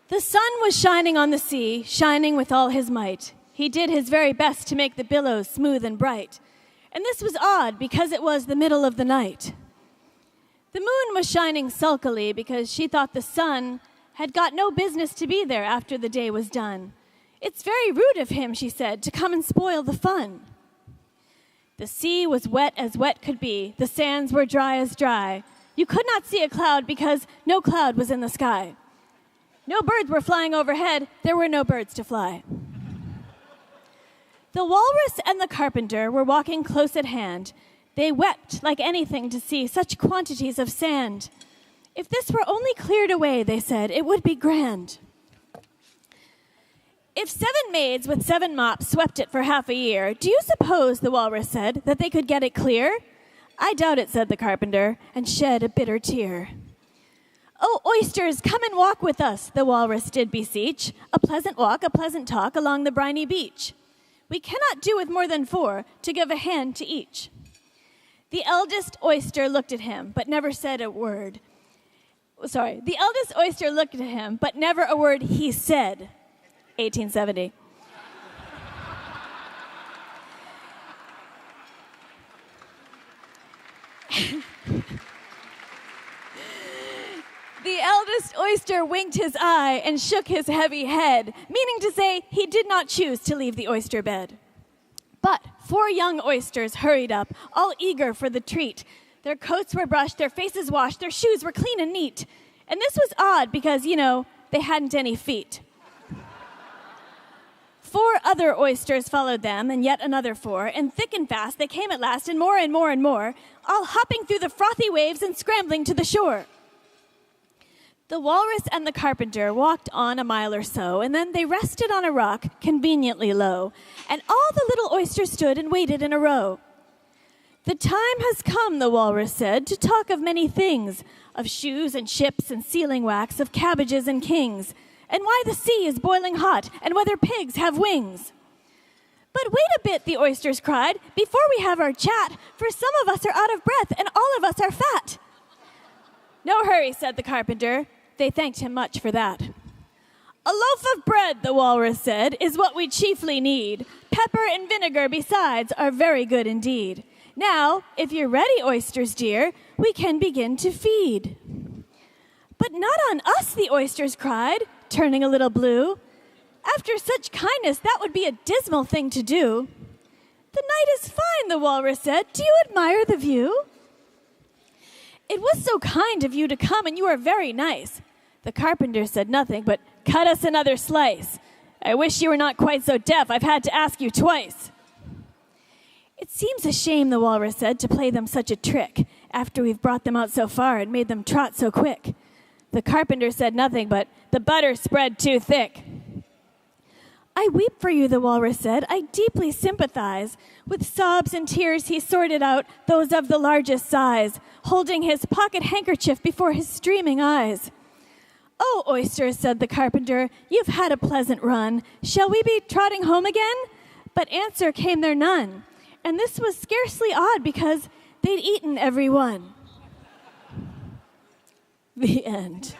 The sun was shining on the sea, shining with all his might. He did his very best to make the billows smooth and bright. And this was odd because it was the middle of the night. The moon was shining sulkily because she thought the sun had got no business to be there after the day was done. It's very rude of him, she said, to come and spoil the fun. The sea was wet as wet could be. The sands were dry as dry. You could not see a cloud because no cloud was in the sky. No birds were flying overhead. There were no birds to fly. The Walrus and the Carpenter were walking close at hand. They wept like anything to see such quantities of sand. If this were only cleared away, they said, it would be grand. If 7 maids with 7 mops swept it for half a year, do you suppose, the Walrus said, that they could get it clear? I doubt it, said the Carpenter, and shed a bitter tear. Oh, oysters, come and walk with us, the Walrus did beseech. A pleasant walk, a pleasant talk along the briny beach. We cannot do with more than 4 to give a hand to each. The eldest oyster looked at him, but never said a word. The eldest oyster looked at him, but never a word he said. 1870. The eldest oyster winked his eye and shook his heavy head, meaning to say he did not choose to leave the oyster bed. But 4 young oysters hurried up, all eager for the treat. Their coats were brushed, their faces washed, their shoes were clean and neat. And this was odd because, they hadn't any feet. 4 other oysters followed them, and yet another 4, and thick and fast they came at last, and more and more and more, all hopping through the frothy waves and scrambling to the shore. The Walrus and the Carpenter walked on a mile or so, and then they rested on a rock conveniently low, and all the little oysters stood and waited in a row. The time has come, the Walrus said, to talk of many things, of shoes and ships and sealing wax, of cabbages and kings, and why the sea is boiling hot, and whether pigs have wings. But wait a bit, the oysters cried, before we have our chat, for some of us are out of breath, and all of us are fat. No hurry, said the Carpenter. They thanked him much for that. A loaf of bread, the Walrus said, is what we chiefly need. Pepper and vinegar, besides, are very good indeed. Now, if you're ready, oysters dear, we can begin to feed. But not on us, the oysters cried, turning a little blue. After such kindness, that would be a dismal thing to do. The night is fine, the Walrus said. Do you admire the view? It was so kind of you to come, and you are very nice. The Carpenter said nothing, but cut us another slice. I wish you were not quite so deaf. I've had to ask you twice. It seems a shame, the Walrus said, to play them such a trick after we've brought them out so far and made them trot so quick. The Carpenter said nothing, but the butter spread too thick. I weep for you, the Walrus said. I deeply sympathize. With sobs and tears he sorted out those of the largest size, holding his pocket handkerchief before his streaming eyes. Oh, oysters, said the Carpenter, you've had a pleasant run. Shall we be trotting home again? But answer came there none. And this was scarcely odd because they'd eaten every one. The end.